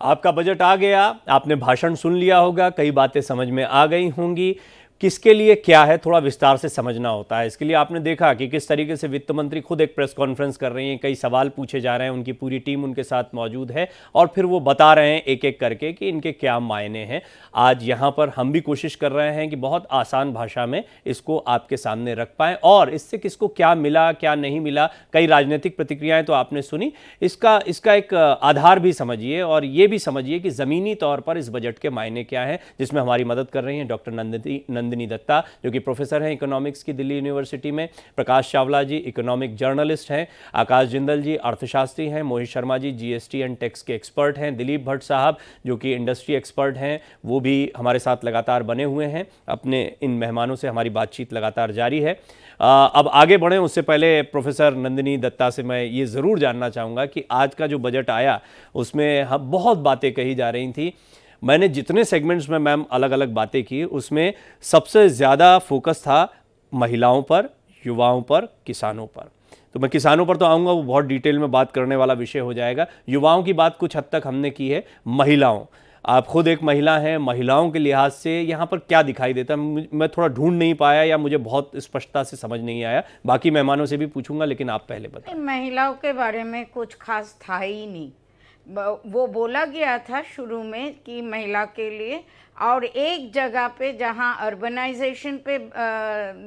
आपका बजट आ गया, आपने भाषण सुन लिया होगा, कई बातें समझ में आ गई होंगी। किसके लिए क्या है थोड़ा विस्तार से समझना होता है। इसके लिए आपने देखा कि किस तरीके से वित्त मंत्री खुद एक प्रेस कॉन्फ्रेंस कर रही हैं, कई सवाल पूछे जा रहे हैं, उनकी पूरी टीम उनके साथ मौजूद है और फिर वो बता रहे हैं एक एक करके कि इनके क्या मायने हैं। आज यहाँ पर हम भी कोशिश कर रहे हैं कि बहुत आसान भाषा में इसको आपके सामने रख पाएं और इससे किसको क्या मिला क्या नहीं मिला। कई राजनीतिक प्रतिक्रियाएं तो आपने सुनी, इसका एक आधार भी समझिए और ये भी समझिए कि ज़मीनी तौर पर इस बजट के मायने क्या हैं, जिसमें हमारी मदद कर रही हैं डॉक्टर नंदिनी दत्ता जो कि प्रोफेसर हैं इकोनॉमिक्स की दिल्ली यूनिवर्सिटी में, प्रकाश चावला जी इकोनॉमिक जर्नलिस्ट हैं, आकाश जिंदल जी अर्थशास्त्री हैं, Mohit Sharma ji GST and tax के एक्सपर्ट हैं, दिलीप भट्ट साहब जो कि इंडस्ट्री एक्सपर्ट हैं, वो भी हमारे साथ लगातार बने हुए हैं। अपने इन मेहमानों से हमारी बातचीत लगातार जारी है। अब आगे बढ़ें उससे पहले प्रोफेसर नंदिनी दत्ता से मैं ये ज़रूर जानना चाहूँगा कि आज का जो बजट आया उसमें हम बहुत बातें कही जा रही थी। मैंने जितने सेगमेंट्स में मैम अलग अलग बातें की उसमें सबसे ज़्यादा फोकस था महिलाओं पर, युवाओं पर, किसानों पर। तो मैं किसानों पर तो आऊँगा, वो बहुत डिटेल में बात करने वाला विषय हो जाएगा। युवाओं की बात कुछ हद तक हमने की है। महिलाओं, आप खुद एक महिला हैं, महिलाओं के लिहाज से यहाँ पर क्या दिखाई देता है? मैं थोड़ा ढूंढ नहीं पाया या मुझे बहुत स्पष्टता से समझ नहीं आया। बाकी मेहमानों से भी पूछूंगा लेकिन आप पहले बताएं। महिलाओं के बारे में कुछ खास था ही नहीं। वो बोला गया था शुरू में कि महिला के लिए, और एक जगह पे जहाँ अर्बनाइजेशन पे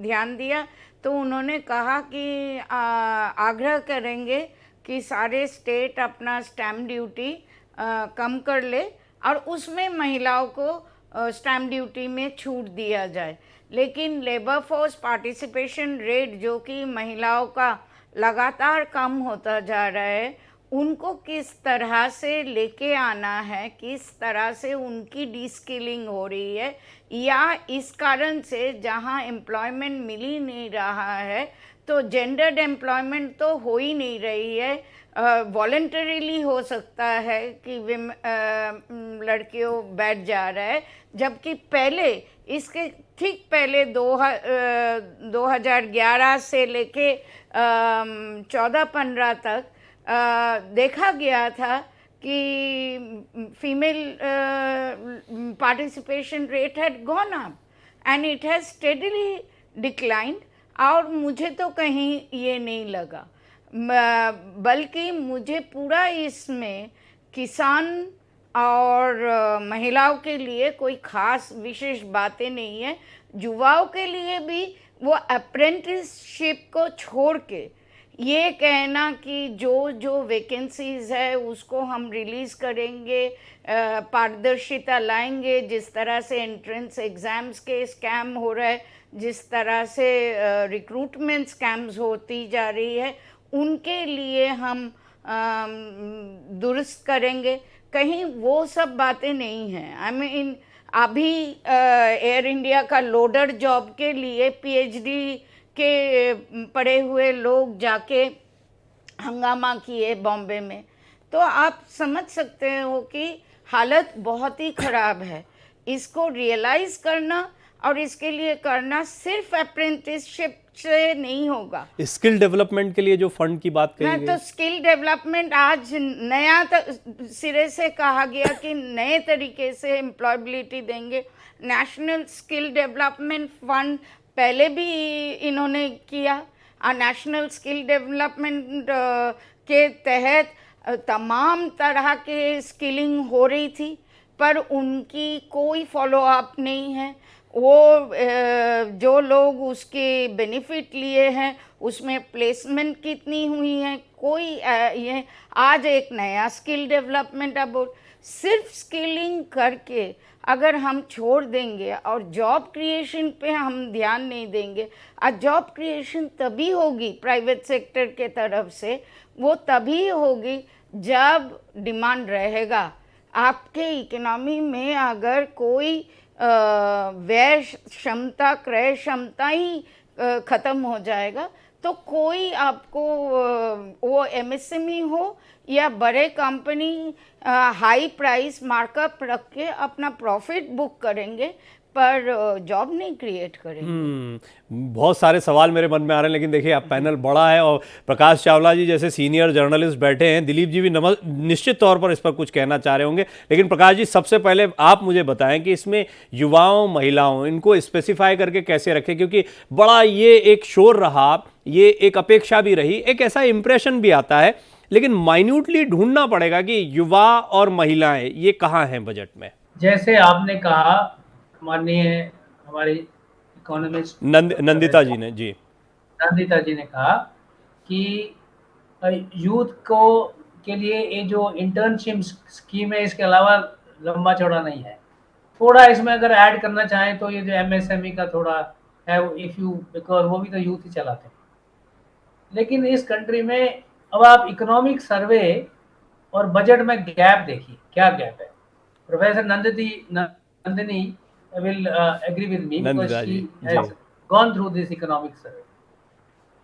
ध्यान दिया तो उन्होंने कहा कि आग्रह करेंगे कि सारे स्टेट अपना स्टैम्प ड्यूटी कम कर ले और उसमें महिलाओं को स्टैम्प ड्यूटी में छूट दिया जाए। लेकिन लेबर फोर्स पार्टिसिपेशन रेट जो कि महिलाओं का लगातार कम होता जा रहा है, उनको किस तरह से लेके आना है, किस तरह से उनकी डिस्किलिंग हो रही है, या इस कारण से जहाँ एम्प्लॉयमेंट मिल ही नहीं रहा है तो जेंडर्ड एम्प्लॉयमेंट तो हो ही नहीं रही है, वॉलंटरीली हो सकता है कि लड़कियों बैठ जा रहा है, जबकि पहले इसके ठीक पहले 2011 से लेके 14-15 तक देखा गया था कि female participation rate had gone up and it has steadily declined. और मुझे तो कहीं ये नहीं लगा, बल्कि मुझे पूरा इसमें किसान और महिलाओं के लिए कोई खास विशेष बातें नहीं है। युवाओं के लिए भी वो अप्रेंटिसशिप को छोड़ के ये कहना कि जो जो वैकेंसीज है उसको हम रिलीज़ करेंगे, पारदर्शिता लाएंगे, जिस तरह से एंट्रेंस एग्ज़ाम्स के स्कैम हो रहा है, जिस तरह से रिक्रूटमेंट स्कैम्स होती जा रही है, उनके लिए हम दुरुस्त करेंगे, कहीं वो सब बातें नहीं हैं। आई मीन अभी एयर इंडिया का लोडर जॉब के लिए पीएचडी के पढ़े हुए लोग जाके हंगामा किए बॉम्बे में, तो आप समझ सकते हो कि हालत बहुत ही ख़राब है। इसको रियलाइज़ करना और इसके लिए करना सिर्फ अप्रेंटिसशिप से नहीं होगा। स्किल डेवलपमेंट के लिए जो फंड की बात कही गई, तो स्किल डेवलपमेंट आज नया सिरे से कहा गया कि नए तरीके से एम्प्लॉयबिलिटी देंगे। नेशनल स्किल डेवलपमेंट फंड पहले भी इन्होंने किया और नेशनल स्किल डेवलपमेंट के तहत तमाम तरह के स्किलिंग हो रही थी, पर उनकी कोई फॉलो अप नहीं है। वो जो लोग उसके बेनिफिट लिए हैं उसमें प्लेसमेंट कितनी हुई है, कोई ये आज एक नया स्किल डेवलपमेंट अब सिर्फ स्किलिंग करके अगर हम छोड़ देंगे और जॉब क्रिएशन पे हम ध्यान नहीं देंगे, और जॉब क्रिएशन तभी होगी प्राइवेट सेक्टर के तरफ से, वो तभी होगी जब डिमांड रहेगा। आपके इकोनॉमी में अगर कोई व्यय क्षमता क्रय क्षमता ही ख़त्म हो जाएगा तो कोई आपको वो एमएसएमई हो या बड़े कंपनी हाई प्राइस मार्कअप रख के अपना प्रॉफिट बुक करेंगे, पर जॉब नहीं क्रिएट करेंगे। बहुत सारे सवाल मेरे मन में आ रहे हैं, लेकिन देखिए अब पैनल बड़ा है और प्रकाश चावला जी जैसे सीनियर जर्नलिस्ट बैठे हैं, दिलीप जी भी निश्चित तौर पर इस पर कुछ कहना चाह रहे होंगे। लेकिन प्रकाश जी, सबसे पहले आप मुझे बताएं कि इसमें युवाओं महिलाओं इनको स्पेसिफाई करके कैसे रखें, क्योंकि बड़ा ये एक शोर रहा, ये एक अपेक्षा भी रही, एक ऐसा इंप्रेशन भी आता है, लेकिन माइन्यूटली ढूंढना पड़ेगा कि युवा और महिलाएं ये कहाँ हैं बजट में। जैसे आपने कहा, माननीय हमारी इकोनॉमिस्ट नंदिता जी ने कहा कि यूथ को के लिए ये जो इंटर्नशिप स्कीम है, इसके अलावा लंबा चौड़ा नहीं है। थोड़ा इसमें अगर ऐड करना चाहें तो ये जो MSME का थोड़ा है, इफ यू, बिकॉज वो भी तो यूथ ही चलाते हैं। लेकिन इस कंट्री में अब आप इकोनॉमिक सर्वे और बजट में गैप देखिए, क्या गैप है। Professor Nandini will agree with me because she has gone through this economic survey.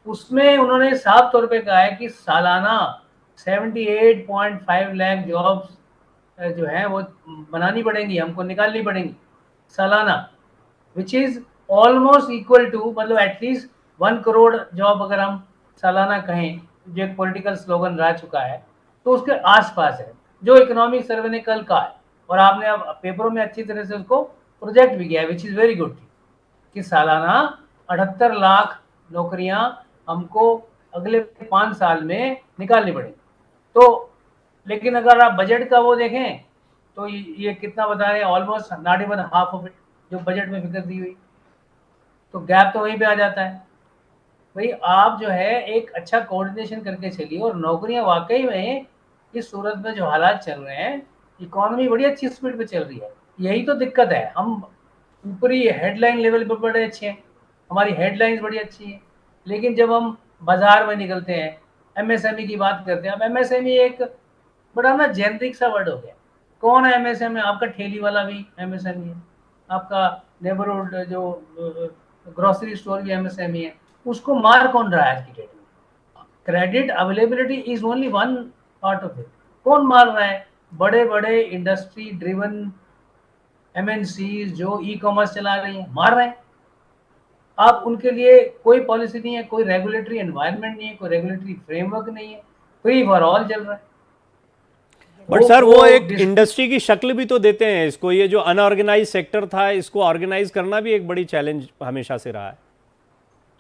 उसमें उन्होंने साफ तौर पे कहा है कि सालाना 78.5 लाख जॉब्स जो है वो बनानी पड़ेंगी, हमको निकालनी पड़ेंगी सालाना, which is almost equal to, मतलब एटलीस्ट 1 करोड़ जॉब अगर हम सालाना कहें, जो एक पॉलिटिकल स्लोगन रह चुका है, तो उसके आसपास है जो इकोनॉमिक सर्वे ने कल कहा है। और आपने अब पेपरों में अच्छी तरह से उसको प्रोजेक्ट भी किया है, विच इज़ वेरी गुड, कि सालाना 78 लाख नौकरियां हमको अगले 5 साल में निकालनी पड़ेगी। तो लेकिन अगर आप बजट का वो देखें तो ये कितना बता रहे हैं, almost not even half of it जो बजट में फिगर दी हुई। तो गैप तो वहीं पे आ जाता है। भाई आप जो है एक अच्छा कोऑर्डिनेशन करके चलिए, और नौकरियां वाकई में इस सूरत में जो हालात चल रहे हैं, इकोनॉमी बड़ी अच्छी स्पीड पे चल रही है। यही तो दिक्कत है, हम ऊपरी हेडलाइन लेवल पर बड़े अच्छे हैं, हमारी हेडलाइंस बड़ी अच्छी हैं, लेकिन जब हम बाजार में निकलते हैं, MSME की बात करते हैं, अब MSME एक बड़ा ना जेनरिक सा वर्ड हो गया। कौन है MSME? आपका ठेली वाला भी MSME है, आपका नेबरहुड जो ग्रोसरी स्टोर भी MSME है। उसको मार कौन रहा है आज की डेट में? Credit availability is only one part of it. कौन मार रहा है? बड़े बड़े इंडस्ट्री ड्रिवन MNCs जो ई-कॉमर्स चला रही हैं, मार रहे हैं। आप उनके लिए कोई पॉलिसी नहीं है, कोई रेगुलेटरी एनवायरनमेंट नहीं है, कोई रेगुलेटरी फ्रेमवर्क नहीं है, फ्री फॉर ऑल चल रहा है। बट सर वो एक इंडस्ट्री की शक्ल भी तो देते हैं इसको। ये जो अनऑर्गेनाइज सेक्टर था, इसको ऑर्गेनाइज करना भी एक बड़ी चैलेंज हमेशा से रहा है।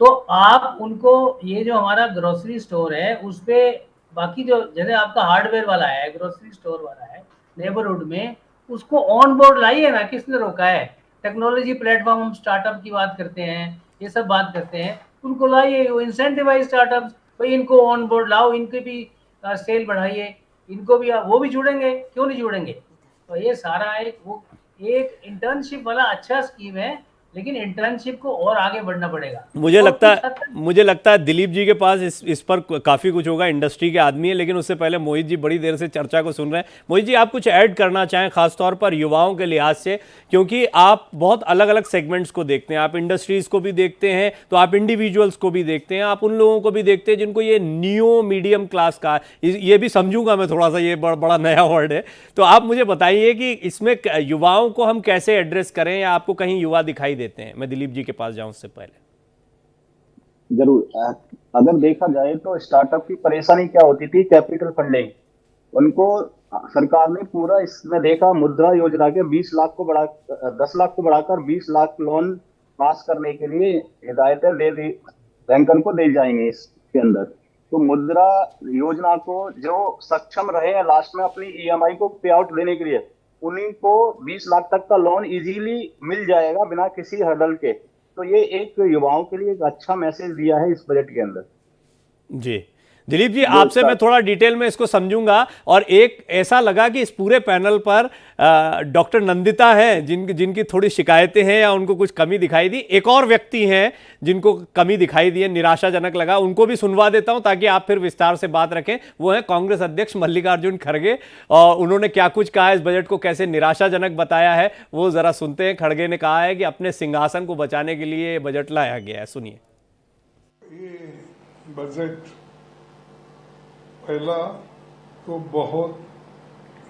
तो आप उनको, ये जो हमारा ग्रोसरी स्टोर है उस पे, बाकी जो जैसे आपका हार्डवेयर वाला है, ग्रोसरी स्टोर वाला है नेबरहुड में, उसको ऑन बोर्ड लाइए ना। किसने रोका है? टेक्नोलॉजी प्लेटफॉर्म, हम स्टार्टअप की बात करते हैं, ये सब बात करते हैं, उनको लाइए, वो इंसेंटिवाइज स्टार्टअप, भाई इनको ऑन बोर्ड लाओ, इनकी भी सेल बढ़ाइए, इनको भी, वो भी जुड़ेंगे, क्यों नहीं जुड़ेंगे? तो ये सारा एक इंटर्नशिप वाला अच्छा स्कीम है, लेकिन इंटर्नशिप को और आगे बढ़ना पड़ेगा। मुझे लगता है दिलीप जी के पास इस पर काफ़ी कुछ होगा, इंडस्ट्री के आदमी है। लेकिन उससे पहले मोहित जी बड़ी देर से चर्चा को सुन रहे हैं। मोहित जी, आप कुछ ऐड करना चाहें खासतौर पर युवाओं के लिहाज से, क्योंकि आप बहुत अलग अलग सेगमेंट्स को देखते हैं, आप इंडस्ट्रीज़ को भी देखते हैं, तो आप इंडिविजुअल्स को भी देखते हैं, आप उन लोगों को भी देखते हैं जिनको ये नियो मीडियम क्लास का, ये भी समझूंगा मैं थोड़ा सा, ये बड़ा नया वर्ड है। तो आप मुझे बताइए कि इसमें युवाओं को हम कैसे एड्रेस करें, या आपको कहीं युवा दिखाई देते हैं? मैं दिलीप जी के पास जाऊं उससे पहले। जरूर, अगर देखा जाए तो स्टार्टअप की परेशानी क्या होती थी, कैपिटल फंडिंग। उनको सरकार ने पूरा इसमें देखा, मुद्रा योजना के 10 लाख को बढ़ाकर 20 लाख लोन पास करने के लिए हिदायतें दे दी, बैंकर को दे जाएंगे इसके अंदर। तो मुद्रा योजना को जो सक्षम रहे हैं लास्ट में अपनी EMI को पे आउट देने के लिए, उन्हीं को 20 लाख तक का लोन इजीली मिल जाएगा बिना किसी हर्डल के। तो ये एक युवाओं के लिए एक अच्छा मैसेज दिया है इस बजट के अंदर। जी दिलीप जी, आपसे मैं थोड़ा डिटेल में इसको समझूंगा। और एक ऐसा लगा कि इस पूरे पैनल पर डॉक्टर नंदिता हैं जिनकी थोड़ी शिकायतें हैं या उनको कुछ कमी दिखाई दी। एक और व्यक्ति हैं जिनको कमी दिखाई दी है, निराशाजनक लगा, उनको भी सुनवा देता हूं ताकि आप फिर विस्तार से बात रखें। वो है कांग्रेस अध्यक्ष मल्लिकार्जुन खड़गे, और उन्होंने क्या कुछ कहा, इस बजट को कैसे निराशाजनक बताया है, वो जरा सुनते हैं। खड़गे ने कहा है कि अपने सिंहासन को बचाने के लिए बजट लाया गया है, सुनिए। ये बजट पहला तो बहुत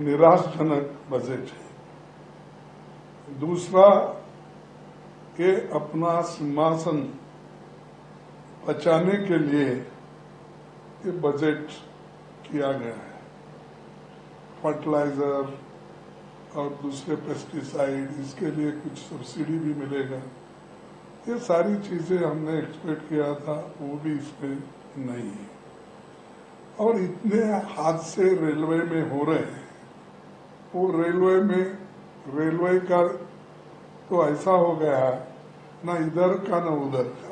निराशाजनक बजट है। दूसरा, ये अपना सिंहासन बचाने के लिए ये बजट किया गया है। फर्टिलाइजर और दूसरे पेस्टिसाइड, इसके लिए कुछ सब्सिडी भी मिलेगा। ये सारी चीजें हमने एक्सपेक्ट किया था, वो भी इसमें नहीं है। और इतने हादसे रेलवे में हो रहे हैं, वो रेलवे का तो ऐसा हो गया है, ना इधर का ना उधर का।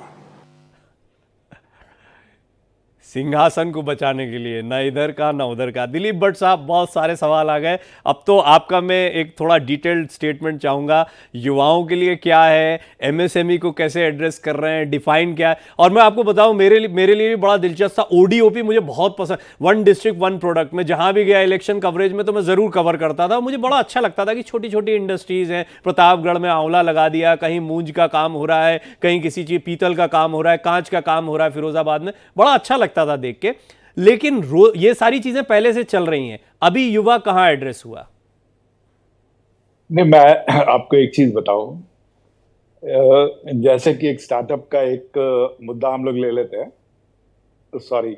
सिंहासन को बचाने के लिए ना इधर का ना उधर का। दिलीप भट्ट साहब, बहुत सारे सवाल आ गए। अब तो आपका मैं एक थोड़ा डिटेल्ड स्टेटमेंट चाहूँगा। युवाओं के लिए क्या है, एमएसएमई को कैसे एड्रेस कर रहे हैं, डिफाइन क्या है। और मैं आपको बताऊं, मेरे लिए भी बड़ा दिलचस्प था। ओडीओपी मुझे बहुत पसंद, वन डिस्ट्रिक्ट वन प्रोडक्ट। में जहां भी गया इलेक्शन कवरेज में तो मैं ज़रूर कवर करता था। मुझे बड़ा अच्छा लगता था कि छोटी छोटी इंडस्ट्रीज़ हैं। प्रतापगढ़ में आंवला लगा दिया, कहीं मूंज का काम हो रहा है, कहीं किसी चीज़ पीतल का काम हो रहा है, कांच का काम हो रहा है फिरोजाबाद में। बड़ा अच्छा लगता था देख के। लेकिन ये सारी चीजें पहले से चल रही हैं, अभी युवा कहां एड्रेस हुआ? नहीं, मैं आपको एक चीज बताऊं। जैसे कि एक स्टार्टअप का एक मुद्दा हम लोग ले लेते हैं। सॉरी,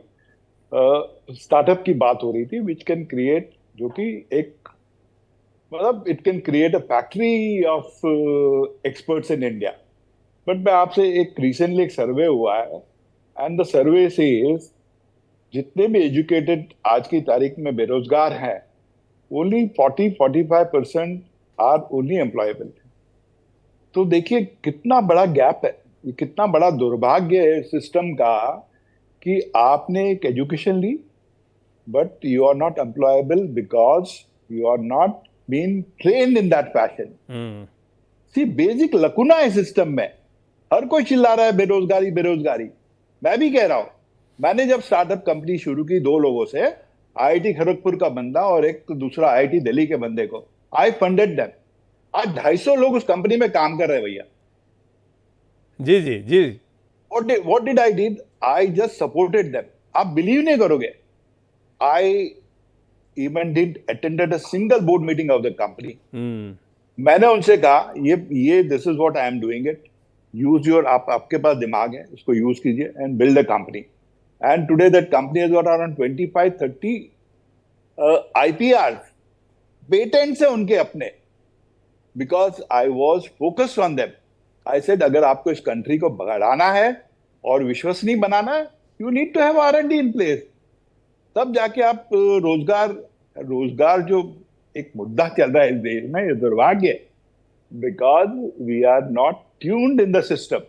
स्टार्टअप की बात हो रही थी, विच कैन क्रिएट, जो कि एक मतलब it can create a factory of experts in India. But मैं आपसे एक रिसेंटली एक सर्वे हुआ है, एंड द सर्वे सेज जितने भी एजुकेटेड आज की तारीख में बेरोजगार हैं, ओनली 40-45% आर ओनली एम्प्लॉयबल। तो देखिए कितना बड़ा गैप है, ये कितना बड़ा दुर्भाग्य है सिस्टम का कि आपने एक एजुकेशन ली but you are not employable because you are not been trained in that fashion. सी बेसिक लकुना है सिस्टम में। हर कोई चिल्ला रहा है बेरोजगारी बेरोजगारी। मैं भी कह रहा हूं, मैंने जब स्टार्टअप कंपनी शुरू की 2 लोगों से, आईआईटी खड़गपुर का बंदा और एक दूसरा आईआईटी दिल्ली के बंदे को, आई फंडेड देम। आज 250 लोग उस कंपनी में काम कर रहे हैं भैया। जी जी जी। What did I did? I just supported them. आप बिलीव नहीं करोगे, I even did attended a single board meeting of the company. मैंने उनसे कहा ये this is what I am doing it, use your, आपके पास दिमाग है, उसको यूज कीजिए and build a company. And today that company has got around 25-30 IPRs, patents है उनके अपने, because I was focused on them. I said अगर आपको इस कंट्री को बढ़ाना है और विश्वसनीय बनाना है, you need to have R&D in place. तब जाके आप रोजगार जो एक मुद्दा चल रहा है इस देश में, ये दुर्भाग्य है, because we are not tuned in the system.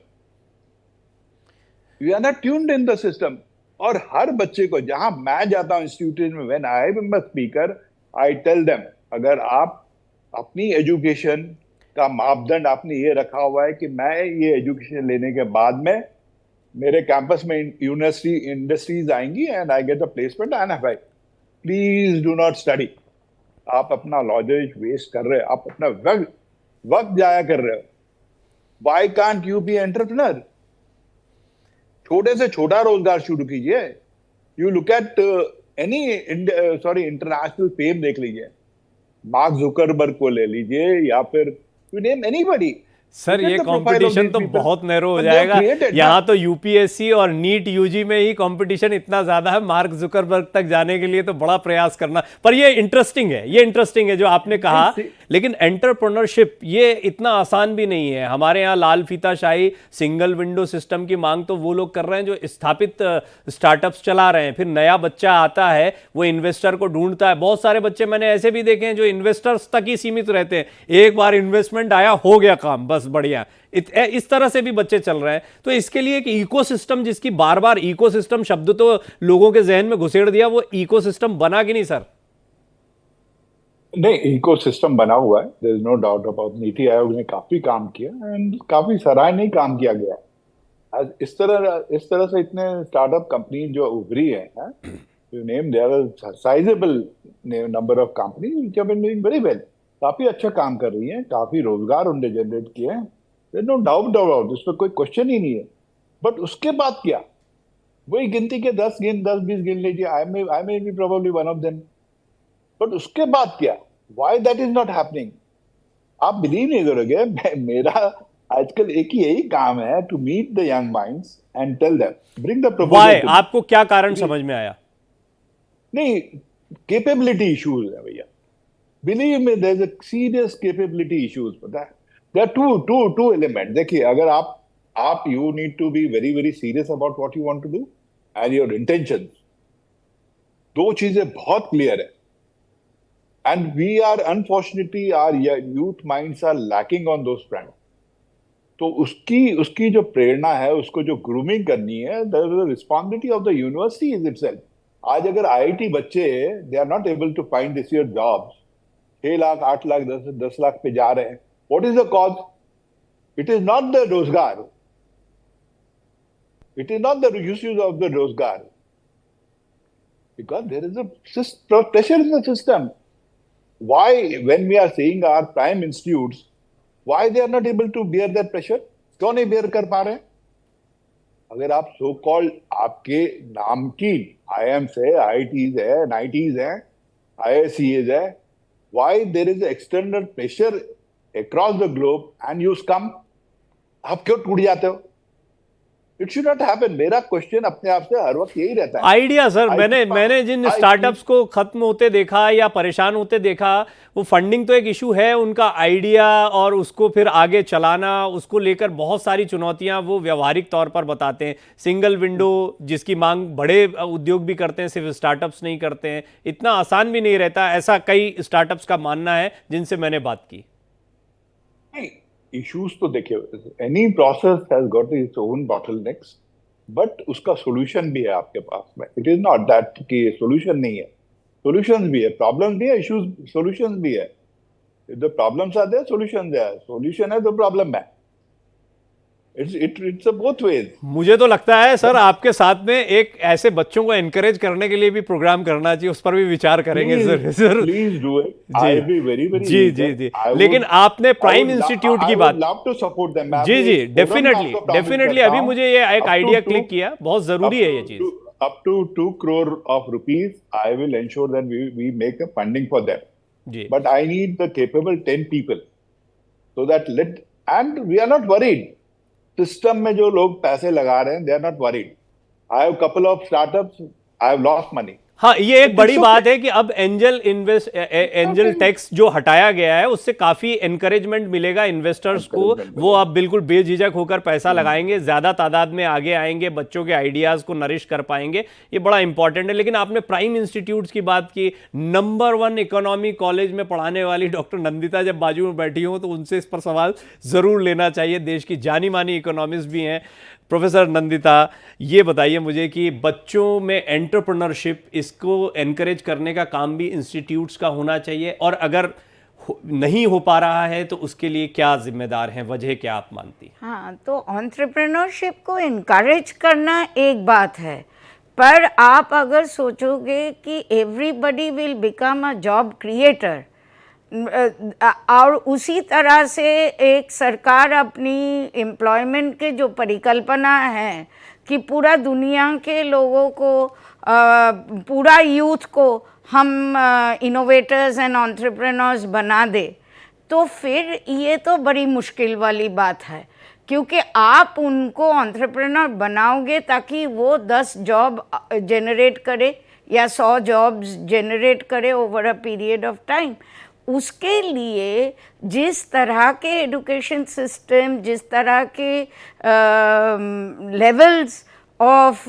We are not tuned in the system. और हर बच्चे को, जहां मैं जाता हूं इंस्टीट्यूट में, when I am a speaker, I tell them, अगर आप अपनी एजुकेशन का मापदंड आपने ये रखा हुआ है कि मैं ये एजुकेशन लेने के बाद में मेरे कैंपस में यूनिवर्सिटी इंडस्ट्रीज आएंगी and I get a placement, and भाई प्लीज डू नॉट स्टडी। आप अपना लॉजिक वेस्ट कर रहे हो, आप अपना वक्त जाया कर रहे हो। Why can't you be entrepreneur? छोटे से छोटा रोजगार शुरू कीजिए। You look at any international fame देख लीजिए, मार्क जुकरबर्ग को ले लीजिए, या फिर यू नेम एनीबॉडी। सर ये कंपटीशन तो बहुत नैरो हो जाएगा। यहाँ तो यूपीएससी और नीट यूजी में ही कंपटीशन इतना ज्यादा है, मार्क जुकरबर्ग तक जाने के लिए तो बड़ा प्रयास करना। पर ये इंटरेस्टिंग है जो आपने कहा। लेकिन एंटरप्रेन्योरशिप ये इतना आसान भी नहीं है। हमारे यहाँ लाल फीताशाही सिंगल विंडो सिस्टम की मांग तो वो लोग कर रहे हैं जो स्थापित स्टार्टअप्स चला रहे हैं। फिर नया बच्चा आता है, वो इन्वेस्टर को ढूंढता है। बहुत सारे बच्चे मैंने ऐसे भी देखे हैं जो इन्वेस्टर्स तक ही सीमित रहते हैं। एक बार इन्वेस्टमेंट आया, हो गया काम, बस बढ़िया। इस तरह से भी बच्चे चल रहे हैं। तो इसके लिए एक इकोसिस्टम, जिसकी बार बार इकोसिस्टम शब्द तो लोगों के जहन में घुसेड़ दिया, वो इकोसिस्टम बना कि नहीं सर? नहीं, इकोसिस्टम बना हुआ है, there is no doubt about. Niti Aayog ने काफी काम किया एंड काफी सराहनीय काम किया गया। आज इस तरह से इतने स्टार्टअप कंपनी जो उभरी है, you name, there are sizeable number of companies which have been doing very well. काफी अच्छा काम कर रही हैं, काफी रोजगार उन्होंने जनरेट किए हैं, देयर नो डाउट अबाउट, इस पर कोई क्वेश्चन ही नहीं है। बट उसके बाद क्या? वही गिनती के 10-20 गिन लीजिए, I may be probably one of them. But उसके बाद क्या? Why that is not happening? आप बिलीव नहीं करोगे, आजकल एक ही यही काम है, to meet the young minds and tell them, bring the why, proposal. आपको क्या कारण समझ में आया? नहीं, कैपेबिलिटी इश्यूज है भैया, believe me, there is a serious capability issues. पता है, देयर आर टू एलिमेंट। देखिए, अगर आप you need to be very very serious about what you want to do and your intentions. दो चीजें बहुत क्लियर है, and we are unfortunately our youth minds are lacking on those front. तो उसकी जो प्रेरणा है, उसको जो ग्रूमिंग करनी है, that is the responsibility of the university itself. आज अगर आईआईटी बच्चे they are not able to find this year jobs, 6 lakh 8 lakh 10 lakh पे जा रहे हैं, what is the cause? It is not the rozgar, it is not the usage of the rozgar, because there is a pressure in the system. Why, when we are seeing our prime institutes, why they are not able to bear that pressure? क्यों नहीं bear कर पा रहे? अगर आप so called आपके नाम की IIMs है, IITs है, NITs है, IISEs है, why there is external pressure across the globe and you succumb? आप क्यों टूट जाते हो? It should not happen. मेरा क्वेश्चन अपने आप से हर वक्त यही रहता है। आइडिया सर, मैंने जिन स्टार्टअप्स को खत्म होते देखा या परेशान होते देखा, वो फंडिंग तो एक इशू है, उनका आइडिया और उसको फिर आगे चलाना, उसको लेकर बहुत सारी चुनौतियां वो व्यवहारिक तौर पर बताते हैं। सिंगल विंडो जिसकी मांग बड़े उद्योग भी करते हैं, सिर्फ स्टार्टअप्स नहीं करते हैं, इतना आसान भी नहीं रहता, ऐसा कई स्टार्टअप्स का मानना है जिनसे मैंने बात की। इश्यूज तो देखिए, any process has got its own bottlenecks, but उसका सॉल्यूशन भी है आपके पास में। इट इज नॉट दैट कि सोल्यूशन नहीं है, सॉल्यूशंस भी है, प्रॉब्लम भी है, इश्यूज सॉल्यूशंस भी है। If the problems are there, solutions है, सॉल्यूशन है तो प्रॉब्लम है। It's both ways. मुझे तो लगता है सर, आपके साथ में एक ऐसे बच्चों को एनकरेज करने के लिए भी प्रोग्राम करना चाहिए, उस पर भी विचार करेंगे सर। Please do it. जी आई बी वेरी वेरी जी जी जी। लेकिन आपने प्राइम इंस्टीट्यूट की बात, लव टू सपोर्ट देम। जी जी, डेफिनेटली अभी मुझे ये एक आइडिया क्लिक किया, बहुत जरूरी है ये चीज। up to 2 crore of rupees, I will ensure that we make a funding for them. Ji. But I need the capable 10 people, so that and we are not worried. System में जो लोग पैसे लगा रहे हैं, they are not worried. I have couple of startups, I have lost money. हाँ, ये एक बड़ी बात है कि अब एंजल टैक्स जो हटाया गया है, उससे काफी एनकरेजमेंट मिलेगा इन्वेस्टर्स को। वो अब बिल्कुल बेझिझक होकर पैसा लगाएंगे, ज्यादा तादाद में आगे आएंगे, बच्चों के आइडियाज को नरिश कर पाएंगे, ये बड़ा इंपॉर्टेंट है। लेकिन आपने प्राइम इंस्टीट्यूट्स की बात की, नंबर 1 इकोनॉमी कॉलेज में पढ़ाने वाली डॉक्टर नंदिता जब बाजू में बैठी हो, तो उनसे इस पर सवाल जरूर लेना चाहिए। देश की जानी मानी इकोनॉमिस्ट भी हैं प्रोफेसर नंदिता। ये बताइए मुझे कि बच्चों में एंटरप्रेन्योरशिप, इसको एनकरेज करने का काम भी इंस्टीट्यूट्स का होना चाहिए, और अगर नहीं हो पा रहा है तो उसके लिए क्या जिम्मेदार हैं, वजह क्या आप मानती हैं? हाँ, तो एंटरप्रेन्योरशिप को इनकरेज करना एक बात है, पर आप अगर सोचोगे कि everybody will become a job creator, और उसी तरह से एक सरकार अपनी एम्प्लॉयमेंट के जो परिकल्पना है कि पूरा दुनिया के लोगों को, पूरा यूथ को हम इनोवेटर्स एंड एंटरप्रेन्योर्स बना दे, तो फिर ये तो बड़ी मुश्किल वाली बात है। क्योंकि आप उनको एंटरप्रेन्योर बनाओगे ताकि वो 10 जॉब जनरेट करे या 100 जॉब्स जनरेट करे over a period of time. उसके लिए जिस तरह के एजुकेशन सिस्टम, जिस तरह के लेवल्स ऑफ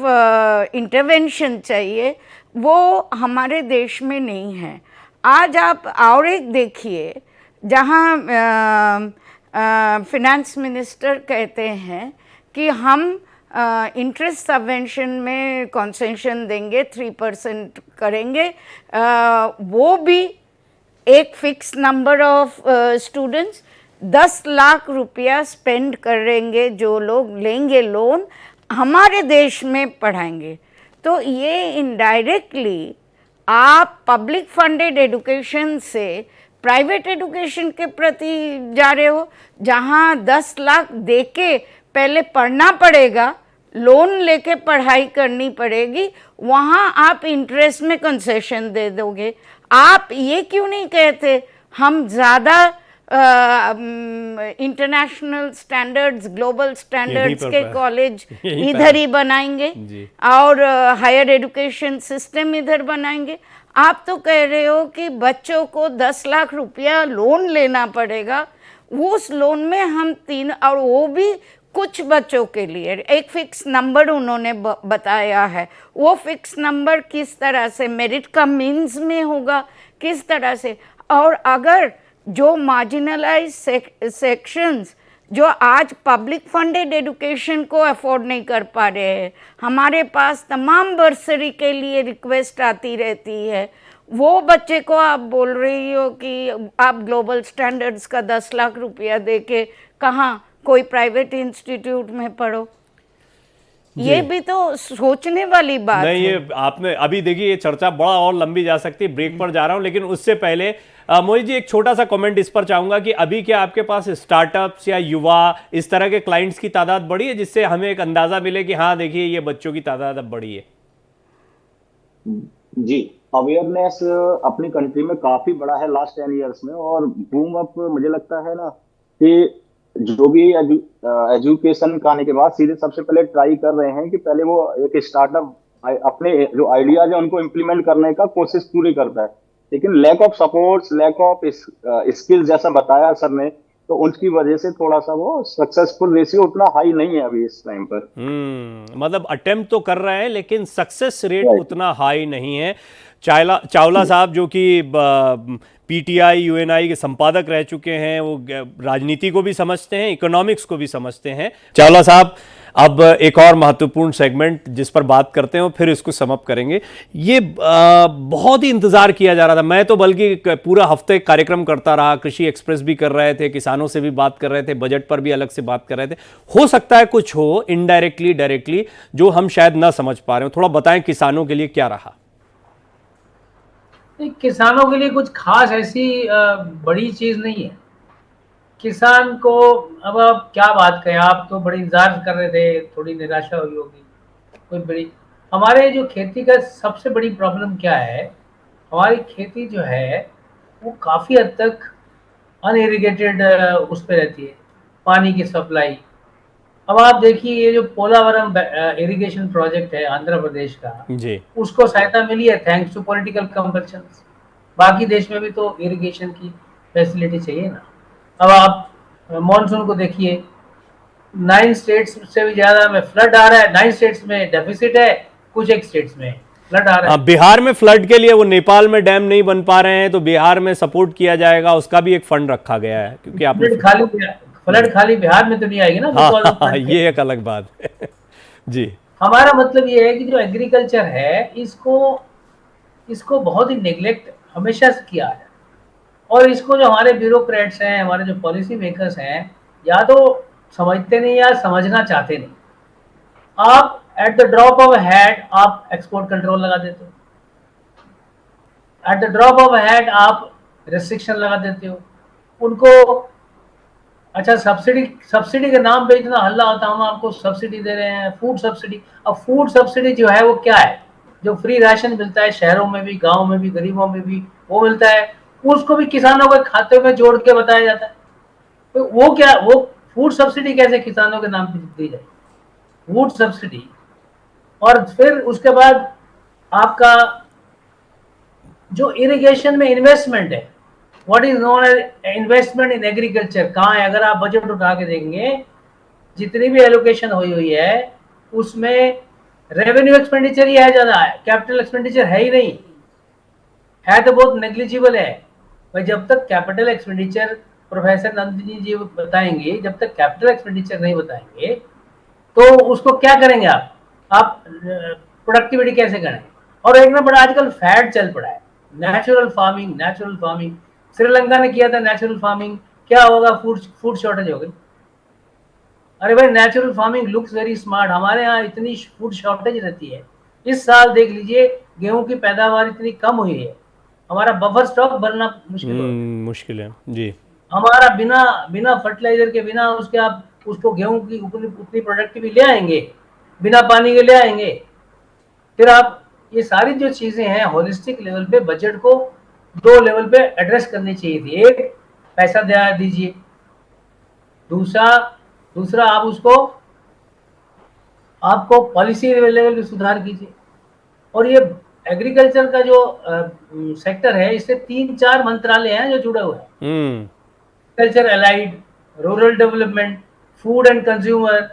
इंटरवेंशन चाहिए, वो हमारे देश में नहीं है। आज आप और एक देखिए, जहाँ फिनेंस मिनिस्टर कहते हैं कि हम इंटरेस्ट सबवेंशन में कंसेशन देंगे, 3% करेंगे, वो भी एक fix number of students, 10 lakh रुपया स्पेंड करेंगे जो लोग लेंगे लोन, हमारे देश में पढ़ाएंगे। तो ये इनडायरेक्टली आप पब्लिक फंडेड एजुकेशन से प्राइवेट एजुकेशन के प्रति जा रहे हो, जहाँ 10 लाख दे के पहले पढ़ना पड़ेगा, लोन लेके पढ़ाई करनी पड़ेगी, वहाँ आप इंटरेस्ट में कंसेशन दे दोगे। आप ये क्यों नहीं कहते हम ज़्यादा इंटरनेशनल स्टैंडर्ड्स, ग्लोबल स्टैंडर्ड्स पर के है। कॉलेज यहीं पर इधर ही बनाएंगे जी। और हायर एजुकेशन सिस्टम इधर बनाएंगे। आप तो कह रहे हो कि बच्चों को 10 लाख रुपया लोन लेना पड़ेगा, उस लोन में हम 3, और वो भी कुछ बच्चों के लिए एक फिक्स नंबर उन्होंने बताया है। वो फिक्स नंबर किस तरह से मेरिट का मीन्स में होगा, किस तरह से, और अगर जो मार्जिनलाइज सेक्शंस जो आज पब्लिक फंडेड एजुकेशन को अफोर्ड नहीं कर पा रहे हैं, हमारे पास तमाम बर्सरी के लिए रिक्वेस्ट आती रहती है, वो बच्चे को आप बोल रही हो कि आप ग्लोबल स्टैंडर्ड्स का 10 लाख रुपया दे के कहाँ कोई प्राइवेट इंस्टीट्यूट में पढ़ो। ये भी तो सोचने वाली बात नहीं, है। ये आपने अभी देखिए, ये चर्चा बड़ा और लंबी जा सकती है, ब्रेक पर जा रहा हूं, लेकिन उससे पहले मोहित जी एक छोटा सा कमेंट इस पर चाहूंगा कि अभी क्या आपके पास स्टार्टअप्स या युवा इस तरह के क्लाइंट्स की तादाद बढ़ी है, जिससे हमें एक अंदाजा मिले कि हाँ देखिए ये बच्चों की तादाद अब बढ़ी है? जी, अवेयरनेस अपनी कंट्री में काफी बड़ा है लास्ट 10 इयर्स में, और बूम अप मुझे लगता है ना कि जो भी एजुकेशन का आने के बाद सीधे सबसे पहले ट्राई कर रहे हैं कि पहले वो एक स्टार्टअप अपने जो आइडियाज है उनको इम्प्लीमेंट करने का कोशिश पूरी करता है, लेकिन lack of support, lack of skills जैसा बताया सर ने, तो उनकी वजह से थोड़ा सा वो सक्सेसफुल रेशियो उतना हाई नहीं है अभी इस टाइम पर। मतलब अटेम्प्ट तो कर रहे हैं लेकिन सक्सेस रेट Right. उतना हाई नहीं है। चावला साहब जो कि पीटीआई यूएनआई के संपादक रह चुके हैं, वो राजनीति को भी समझते हैं, इकोनॉमिक्स को भी समझते हैं। चावला साहब, अब एक और महत्वपूर्ण सेगमेंट जिस पर बात करते हैं और फिर इसको समाप्त करेंगे। ये बहुत ही इंतजार किया जा रहा था, मैं तो बल्कि पूरा हफ्ते कार्यक्रम करता रहा, कृषि एक्सप्रेस भी कर रहे थे, किसानों से भी बात कर रहे थे, बजट पर भी अलग से बात कर रहे थे। हो सकता है कुछ हो इनडायरेक्टली डायरेक्टली जो हम शायद ना समझ पा रहे हो, थोड़ा बताएं किसानों के लिए क्या रहा? किसानों के लिए कुछ खास ऐसी बड़ी चीज नहीं है। किसान को अब आप क्या बात करें, आप तो बड़ी इंतजार कर रहे थे, थोड़ी निराशा हुई होगी। कोई बड़ी, हमारे जो खेती का सबसे बड़ी प्रॉब्लम क्या है, हमारी खेती जो है वो काफ़ी हद तक अनइरिगेटेड उस पर रहती है, पानी की सप्लाई। अब आप देखिए ये जो पोलावरम इरिगेशन प्रोजेक्ट है आंध्र प्रदेश का जी, उसको सहायता मिली है थैंक्स टू पॉलिटिकल कंपल्शंस। बाकी देश में भी तो इरिगेशन की फैसिलिटी चाहिए ना। अब आप मॉनसून को देखिए, 9 स्टेट्स से भी ज्यादा में फ्लड आ रहा है, 9 स्टेट्स में डेफिसिट है, कुछ एक स्टेट्स में फ्लड आ रहा है। बिहार में फ्लड के लिए वो नेपाल में डैम नहीं बन पा रहे हैं तो बिहार में सपोर्ट किया जाएगा, उसका भी एक फंड रखा गया है, क्योंकि आपने फ्लड खाली बिहार में तो नहीं आएगी ना। हाँ, ये एक अलग बात है। जी, हमारा मतलब ये है कि जो एग्रीकल्चर है इसको बहुत ही नेग्लेक्ट हमेशा से किया है, और इसको जो हमारे ब्यूरोक्रेट्स हैं, हमारे जो पॉलिसी मेकर्स हैं, या तो समझते नहीं या समझना चाहते नहीं। आप at the drop of hat आप एक्सपोर्ट कंट्रोल लगा देते हो, at the drop of hat आप रेस्ट्रिक्शन लगा देते हो उनको। अच्छा, सब्सिडी के नाम पे इतना हल्ला होता है, हम आपको सब्सिडी दे रहे हैं, फूड सब्सिडी। अब फूड सब्सिडी जो है वो क्या है, जो फ्री राशन मिलता है शहरों में भी, गांव में भी, गरीबों में भी वो मिलता है, उसको भी किसानों के खाते में जोड़ के बताया जाता है। तो वो क्या, वो फूड सब्सिडी कैसे किसानों के नाम पे दी जाए, फूड सब्सिडी। और फिर उसके बाद आपका जो इरिगेशन में इन्वेस्टमेंट है, what is known as investment in agriculture, कहाँ है? अगर आप बजट उठा के देखेंगे, जितनी भी एलोकेशन हुई है उसमें रेवेन्यू एक्सपेंडिचर ही है ज्यादा, है कैपिटल एक्सपेंडिचर है ही नहीं, है तो बहुत नेग्लिजिबल है भाई। जब तक कैपिटल एक्सपेंडिचर, प्रोफेसर नंदिनी जी बताएंगे, जब तक कैपिटल एक्सपेंडिचर नहीं बताएंगे तो उसको क्या करेंगे आप प्रोडक्टिविटी कैसे करें? और एक ना बड़ा आजकल फैड चल पड़ा है, नेचुरल फार्मिंग। श्रीलंका ने किया था नेचुरल फार्मिंग, क्या होगा? फूड शॉर्टेज हो गई। अरे भाई, natural farming looks very smart, हमारे यहाँ इतनी फूड शॉर्टेज रहती है। इस साल देख लीजिए गेहूं की पैदावार इतनी कम हुई है, हमारा बफर स्टॉक बनना मुश्किल है जी। हमारा बिना फर्टिलाइजर के, बिना उसके आप उसको गेहूं की उतनी प्रोडक्टिविटी ले आएंगे, बिना पानी के ले आएंगे। फिर आप ये सारी जो चीजें हैं होलिस्टिक लेवल पे बजट को 2 लेवल पे एड्रेस करनी चाहिए थी। एक पैसा दीजिए। दूसरा दूसरा आप उसको आपको पॉलिसी लेवल पे सुधार कीजिए। और ये एग्रीकल्चर का जो सेक्टर है, इससे 3-4 मंत्रालय हैं जो जुड़े हुए हैं। Culture allied, rural development, food and consumer,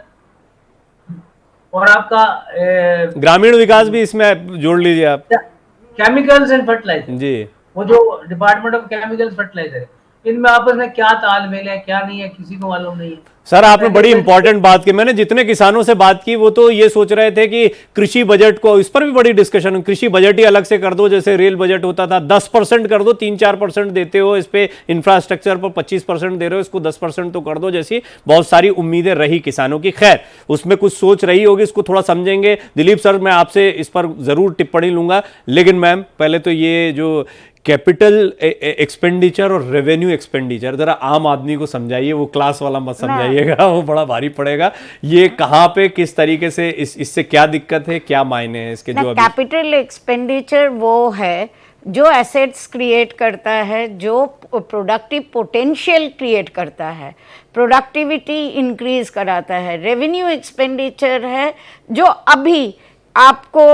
और आपका ग्रामीण विकास भी इसमें जोड़ लीजिए आप। केमिकल्स एंड फर्टिलाइजर, जी, वो जो डिपार्टमेंट ऑफ केमिकल्स फर्टिलाइजर, इनमें आपस में क्या तालमेल है क्या नहीं है किसी को मालूम नहीं है। सर आपने बड़ी इंपॉर्टेंट बात की। मैंने जितने किसानों से बात की वो तो ये सोच रहे थे कि कृषि बजट को, इस पर भी बड़ी डिस्कशन, कृषि बजट ही अलग से कर दो, जैसे रेल बजट होता था 10% कर दो, 3-4% देते हो इस पे, इंफ्रास्ट्रक्चर पर 25% दे रहे हो, इसको 10% तो कर दो, जैसी बहुत सारी उम्मीदें रही किसानों की। खैर उसमें कुछ सोच रही होगी, इसको थोड़ा समझेंगे। दिलीप सर मैं आपसे इस पर जरूर टिप्पणी लूंगा, लेकिन मैम पहले तो ये जो कैपिटल एक्सपेंडिचर और रेवेन्यू एक्सपेंडिचर जरा आम आदमी को समझाइए, वो क्लास वाला मत समझाइएगा, वो बड़ा भारी पड़ेगा। ये कहाँ पे किस तरीके से इससे क्या दिक्कत है, क्या मायने हैं इसके? जो कैपिटल एक्सपेंडिचर वो है जो एसेट्स क्रिएट करता है, जो प्रोडक्टिव पोटेंशियल क्रिएट करता है, प्रोडक्टिविटी इंक्रीज कराता है। रेवेन्यू एक्सपेंडिचर है जो अभी आपको,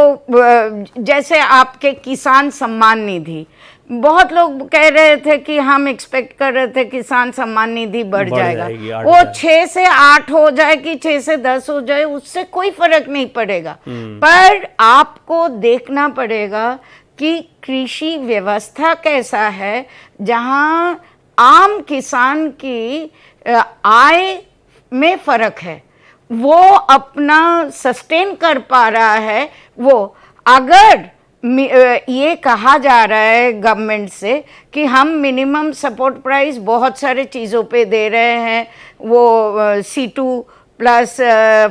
जैसे आपके किसान सम्मान निधि, बहुत लोग कह रहे थे कि हम एक्सपेक्ट कर रहे थे किसान सम्मान निधि बढ़ जाएगा, वो 6 से 8 हो जाए कि 6 से 10 हो जाए, उससे कोई फर्क नहीं पड़ेगा। पर आपको देखना पड़ेगा कि कृषि व्यवस्था कैसा है, जहां आम किसान की आय में फर्क है, वो अपना सस्टेन कर पा रहा है। वो अगर ये कहा जा रहा है गवर्नमेंट से कि हम मिनिमम सपोर्ट प्राइस बहुत सारे चीज़ों पे दे रहे हैं, वो C2 प्लस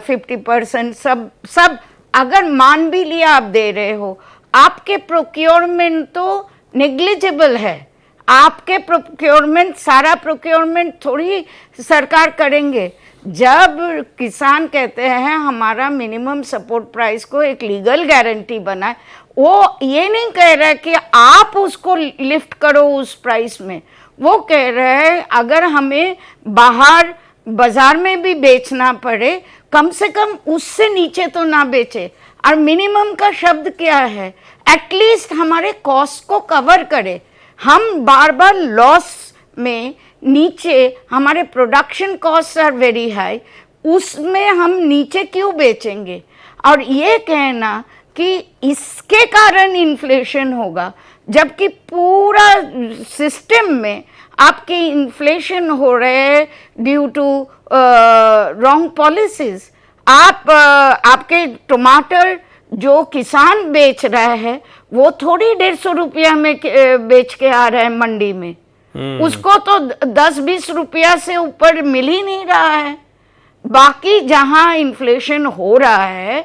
50% सब अगर मान भी लिया आप दे रहे हो, आपके प्रोक्योरमेंट तो नेग्लिजिबल है। आपके प्रोक्योरमेंट, सारा प्रोक्योरमेंट थोड़ी सरकार करेंगे। जब किसान कहते हैं हमारा मिनिमम सपोर्ट प्राइस को एक लीगल गारंटी बनाए, वो ये नहीं कह रहा कि आप उसको लिफ्ट करो उस प्राइस में, वो कह रहे हैं अगर हमें बाहर बाजार में भी बेचना पड़े, कम से कम उससे नीचे तो ना बेचे। और मिनिमम का शब्द क्या है? एटलीस्ट हमारे कॉस्ट को कवर करे। हम बार बार लॉस में नीचे, हमारे production cost are very high, उसमें हम नीचे क्यों बेचेंगे? और ये कहना कि इसके कारण इन्फ्लेशन होगा, जबकि पूरा सिस्टम में आपके इन्फ्लेशन हो रहे हैं ड्यू टू रॉन्ग पॉलिसीज। आपके टमाटर जो किसान बेच रहा है वो थोड़ी 150 रुपया में बेच के आ रहा है मंडी में, उसको तो 10-20 रुपया से ऊपर मिल ही नहीं रहा है। बाकी जहां इन्फ्लेशन हो रहा है,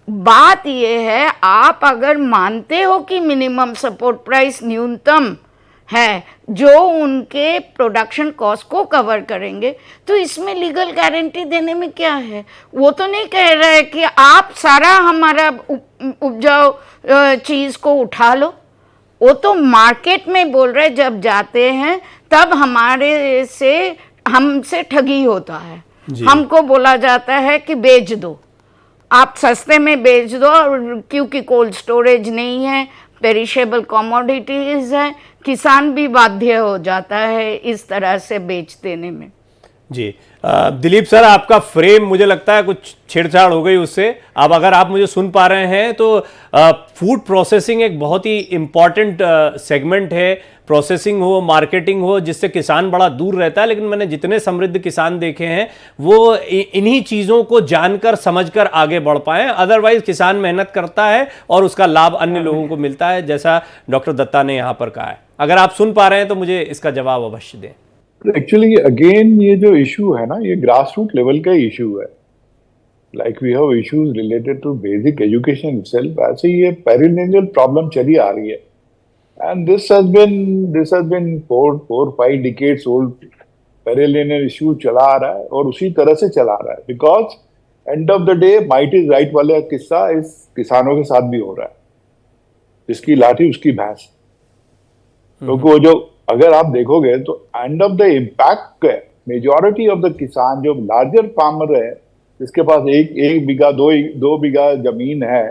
बात ये है, आप अगर मानते हो कि मिनिमम सपोर्ट प्राइस न्यूनतम है जो उनके प्रोडक्शन कॉस्ट को कवर करेंगे, तो इसमें लीगल गारंटी देने में क्या है? वो तो नहीं कह रहा है कि आप सारा हमारा उपजाऊ चीज़ को उठा लो। वो तो मार्केट में बोल रहे, जब जाते हैं तब हमसे ठगी होता है। हमको बोला जाता है कि बेच दो, आप सस्ते में बेच दो, क्योंकि कोल्ड स्टोरेज नहीं है, पेरिशेबल कमोडिटीज है, किसान भी बाध्य हो जाता है इस तरह से बेच देने में। जी दिलीप सर, आपका फ्रेम मुझे लगता है कुछ छेड़छाड़ हो गई उससे। अब अगर आप मुझे सुन पा रहे हैं तो फूड प्रोसेसिंग एक बहुत ही इंपॉर्टेंट सेगमेंट है। प्रोसेसिंग हो, मार्केटिंग हो, जिससे किसान बड़ा दूर रहता है, लेकिन मैंने जितने समृद्ध किसान देखे हैं वो इन्हीं चीज़ों को जानकर समझकर आगे बढ़ पाए। अदरवाइज किसान मेहनत करता है और उसका लाभ अन्य लोगों को मिलता है, जैसा डॉक्टर दत्ता ने यहाँ पर कहा है। अगर आप सुन पा रहे हैं तो मुझे इसका जवाब अवश्य दें। एक्चुअली अगेन ये जो इशू है ना, ये ग्रास रूट लेवल का इशू है। Like we have issues related to basic education itself, ऐसे ही ये पेरिनेरियल प्रॉब्लम चली आ रही है। And this has been 4-5 decades old perennial issue चला आ रहा है, और उसी तरह से चला आ रहा है। Because end of the day might is right वाला किस्सा इस किसानों के साथ भी हो रहा है, जिसकी लाठी उसकी भैंस। क्योंकि वो जो अगर आप देखोगे तो end of the impact majority of the किसान जो लार्जर फार्मर है, जिसके पास एक बीघा दो बीघा जमीन है,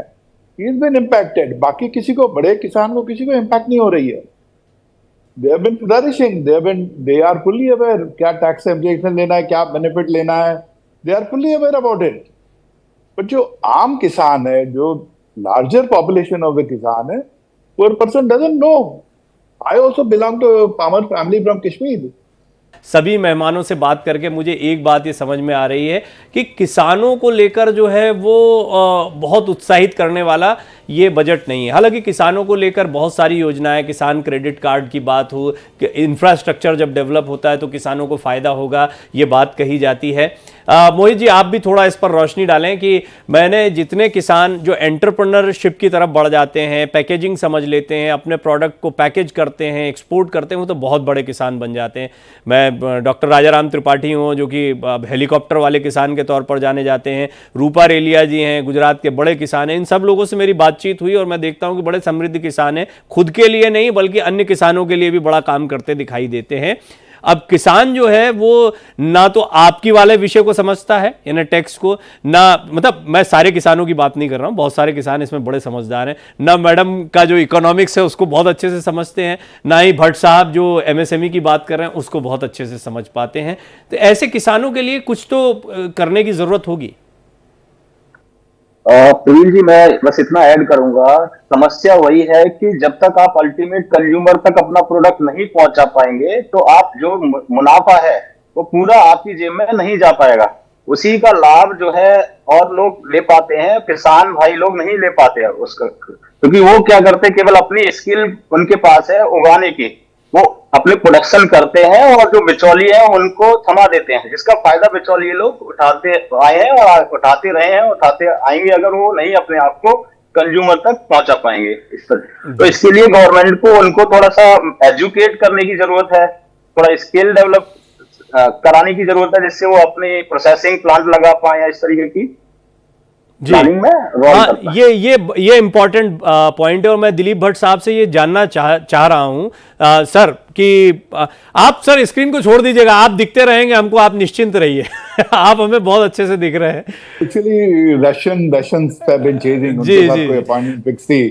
इज बिन इम्पैक्टेड। बाकी किसी को, बड़े किसान को किसी को इम्पैक्ट नहीं हो रही है। They have been flourishing, they are fully aware क्या टैक्स एब्जेक्शन लेना है, क्या बेनिफिट लेना है, they are fully aware about it. But जो आम किसान है, जो लार्जर पॉपुलेशन ऑफ द किसान है, poor person doesn't know. I also belong to a farmer family from Kashmir. सभी मेहमानों से बात करके मुझे एक बात ये समझ में आ रही है कि किसानों को लेकर जो है वो बहुत उत्साहित करने वाला ये बजट नहीं है। हालांकि किसानों को लेकर बहुत सारी योजनाएं, किसान क्रेडिट कार्ड की बात हो, कि इंफ्रास्ट्रक्चर जब डेवलप होता है तो किसानों को फ़ायदा होगा, ये बात कही जाती है। मोहित जी, आप भी थोड़ा इस पर रोशनी डालें कि मैंने जितने किसान जो एंटरप्रेन्योरशिप की तरफ बढ़ जाते हैं, पैकेजिंग समझ लेते हैं, अपने प्रोडक्ट को पैकेज करते हैं, एक्सपोर्ट करते हैं, वो तो बहुत बड़े किसान बन जाते हैं। मैं डॉक्टर राजाराम त्रिपाठी हूँ जो कि हेलीकॉप्टर वाले किसान के तौर पर जाने जाते हैं, रूपा रेलिया जी हैं गुजरात के बड़े किसान हैं। इन सब लोगों से मेरी बातचीत हुई और मैं देखता हूँ कि बड़े समृद्ध किसान हैं, खुद के लिए नहीं बल्कि अन्य किसानों के लिए भी बड़ा काम करते दिखाई देते हैं। अब किसान जो है वो ना तो आपकी वाले विषय को समझता है यानी टैक्स को, ना, मतलब मैं सारे किसानों की बात नहीं कर रहा हूं, बहुत सारे किसान इसमें बड़े समझदार हैं, ना मैडम का जो इकोनॉमिक्स है उसको बहुत अच्छे से समझते हैं, ना ही भट्ट साहब जो एमएसएमई की बात कर रहे हैं उसको बहुत अच्छे से समझ पाते हैं। तो ऐसे किसानों के लिए कुछ तो करने की जरूरत होगी। प्रवीण जी, मैं बस इतना ऐड करूंगा, समस्या वही है कि जब तक आप अल्टीमेट कंज्यूमर तक अपना प्रोडक्ट नहीं पहुंचा पाएंगे तो आप जो मुनाफा है वो पूरा आपकी जेब में नहीं जा पाएगा। उसी का लाभ जो है और लोग ले पाते हैं, किसान भाई लोग नहीं ले पाते हैं उसका, क्योंकि वो क्या करते हैं, केवल अपनी स्किल उनके पास है उगाने की, वो अपने प्रोडक्शन करते हैं और जो बिचौलिए हैं उनको थमा देते हैं, जिसका फायदा बिचौलिए लोग उठाते आए हैं और उठाते रहे हैं, उठाते आएंगे, अगर वो नहीं अपने आप को कंज्यूमर तक पहुंचा पाएंगे इस तरह। तो इसके लिए गवर्नमेंट को उनको थोड़ा सा एजुकेट करने की जरूरत है, थोड़ा स्किल डेवलप कराने की जरूरत है, जिससे वो अपने प्रोसेसिंग प्लांट लगा पाए या इस तरीके की जी में। हाँ, ये इम्पोर्टेंट पॉइंट है और मैं दिलीप भट्ट साहब से ये जानना चाह रहा हूँ सर कि आप सर स्क्रीन को छोड़ दीजिएगा, आप दिखते रहेंगे हमको, आप निश्चिंत रहिए आप हमें बहुत अच्छे से दिख रहे हैं। Actually, Russians have been chasing, उनके साथ कोई अपॉइंटमेंट फिक्स थी,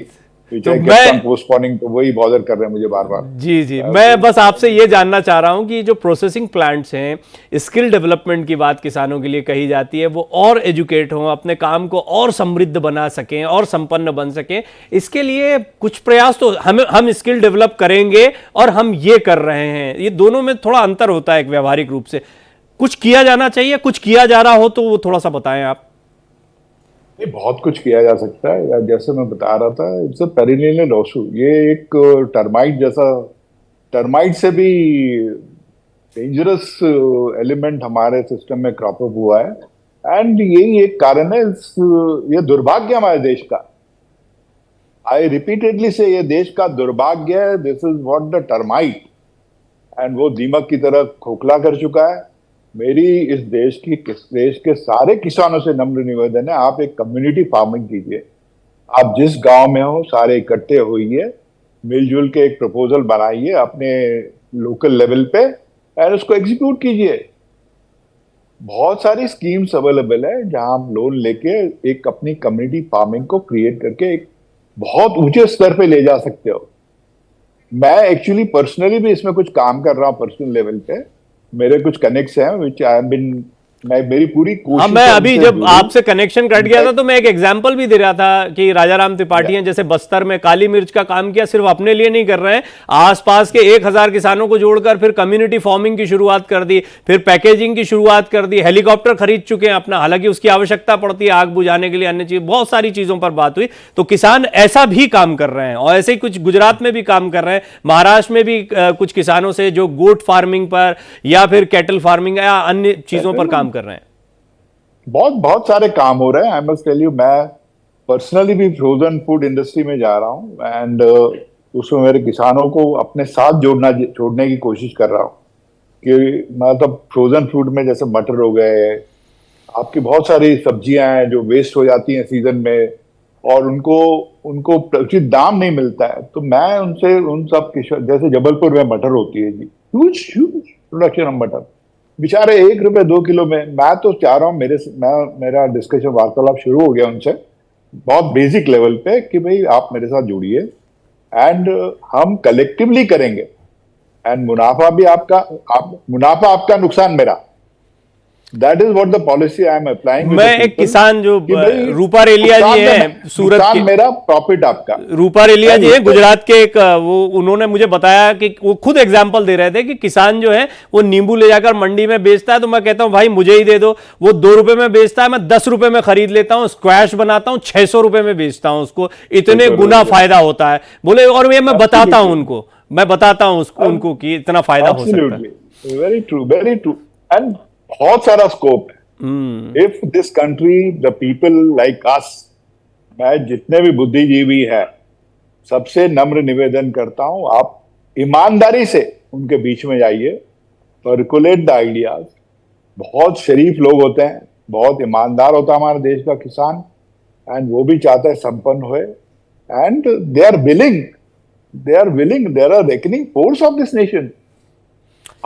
तो मैं पोस्टपोनिंग, तो वही बॉदर कर रहे हैं मुझे बार बार। जी मैं बस आपसे ये जानना चाह रहा हूं कि जो प्रोसेसिंग प्लांट्स हैं, स्किल डेवलपमेंट की बात किसानों के लिए कही जाती है, वो और एजुकेट हों, अपने काम को और समृद्ध बना सकें और संपन्न बन सकें, इसके लिए कुछ प्रयास तो हम स्किल डेवलप करेंगे और हम ये कर रहे हैं, ये दोनों में थोड़ा अंतर होता है एक व्यावहारिक रूप से। कुछ किया जाना चाहिए, कुछ किया जा रहा हो तो वो थोड़ा सा बताएं आप। बहुत कुछ किया जा सकता है, जैसे मैं बता रहा था, इट्स अ पेरिनियल इशू। ये एक टर्माइट जैसा, टर्माइट से भी डेंजरस एलिमेंट हमारे सिस्टम में क्रॉप अप हुआ है, एंड यही एक कारण है, ये दुर्भाग्य हमारे देश का। आई रिपीटेडली से, ये देश का दुर्भाग्य है, this is what the termite, and वो दीमक की तरह खोखला कर चुका है। मेरी इस देश के सारे किसानों से नम्र निवेदन है, आप एक कम्युनिटी फार्मिंग कीजिए। आप जिस गांव में हो सारे इकट्ठे होइए, मिलजुल के एक प्रपोजल बनाइए अपने लोकल लेवल पे और उसको एग्जीक्यूट कीजिए। बहुत सारी स्कीम्स अवेलेबल है जहां आप लोन लेके एक अपनी कम्युनिटी फार्मिंग को क्रिएट करके एक बहुत ऊंचे स्तर पे ले जा सकते हो। मैं एक्चुअली पर्सनली भी इसमें कुछ काम कर रहा हूँ, पर्सनल लेवल पे मेरे कुछ कनेक्ट्स हैं व्हिच आई हैव बीन, मेरी पूरी कोशिश। हाँ, मैं अभी जब आपसे कनेक्शन कट गया था तो मैं एक एग्जांपल भी दे रहा था कि राजाराम त्रिपाठी हैं जैसे बस्तर में काली मिर्च का काम किया, सिर्फ अपने लिए नहीं कर रहे हैं, आसपास के 1000 किसानों को जोड़कर फिर कम्युनिटी फार्मिंग की शुरुआत कर दी, फिर पैकेजिंग की शुरुआत कर दी, हेलीकॉप्टर खरीद चुके हैं अपना, हालांकि उसकी आवश्यकता पड़ती है आग बुझाने के लिए, अन्य चीज, बहुत सारी चीजों पर बात हुई। तो किसान ऐसा भी काम कर रहे हैं और ऐसे ही कुछ गुजरात में भी काम कर रहे हैं, महाराष्ट्र में भी कुछ किसानों से जो गोट फार्मिंग पर या फिर कैटल फार्मिंग या अन्य चीजों पर काम कर रहे हैं। बहुत सारे काम हो रहे हैं। आई मस्ट टेल यू, मैं पर्सनली भी फ्रोजन फूड इंडस्ट्री में जा रहा हूँ एंड उसमें मेरे किसानों को अपने साथ जोड़ने की कोशिश कर रहा हूँ कि मतलब फ्रोजन फूड में जैसे मटर हो गए, आपकी बहुत सारी सब्जियां हैं जो वेस्ट हो जाती हैं सीजन में, और उनको उनको उचित दाम नहीं मिलता है, तो मैं उनसे उन सब किसान, जैसे जबलपुर में मटर होती है जी, ह्यूज प्रोडक्शन ऑफ मटर, बेचारे 1 रुपए 2 किलो में। मैं तो चाह रहा हूँ मेरा डिस्कशन वार्तालाप शुरू हो गया उनसे बहुत बेसिक लेवल पे कि भाई आप मेरे साथ जुड़िए एंड हम कलेक्टिवली करेंगे, एंड मुनाफा आपका नुकसान मेरा। That is what the policy I am applying. मैं एक किसान जो रूपा रेलिया जी हैं सूरत के, मेरा प्रॉफिट आपका। रूपा रेलिया जी हैं गुजरात के, एक वो उन्होंने मुझे बताया कि वो खुद एग्जांपल दे रहे थे कि किसान जो है वो नींबू ले जाकर मंडी में बेचता है, तो मैं कहता हूं भाई मुझे ही दे दो। वो 2 रुपए में बेचता है, मैं 10 रुपए में खरीद लेता हूं, स्क्वैश बनाता हूं 600 रुपए में बेचता हूं उसको, इतने गुना फायदा होता है बोले। और ये मैं बताता हूं उनको, उनको कि इतना फायदा हो सकता है। Very true, very true. And बहुत सारा स्कोप है। If this country, the people like us, मैं जितने भी बुद्धिजीवी हैं सबसे नम्र निवेदन करता हूं, आप ईमानदारी से उनके बीच में जाइए, पर्कुलेट द आइडियाज। बहुत शरीफ लोग होते हैं, बहुत ईमानदार होता है हमारे देश का किसान, एंड वो भी चाहता है संपन्न होए, and they are willing, they are reckoning force of this nation.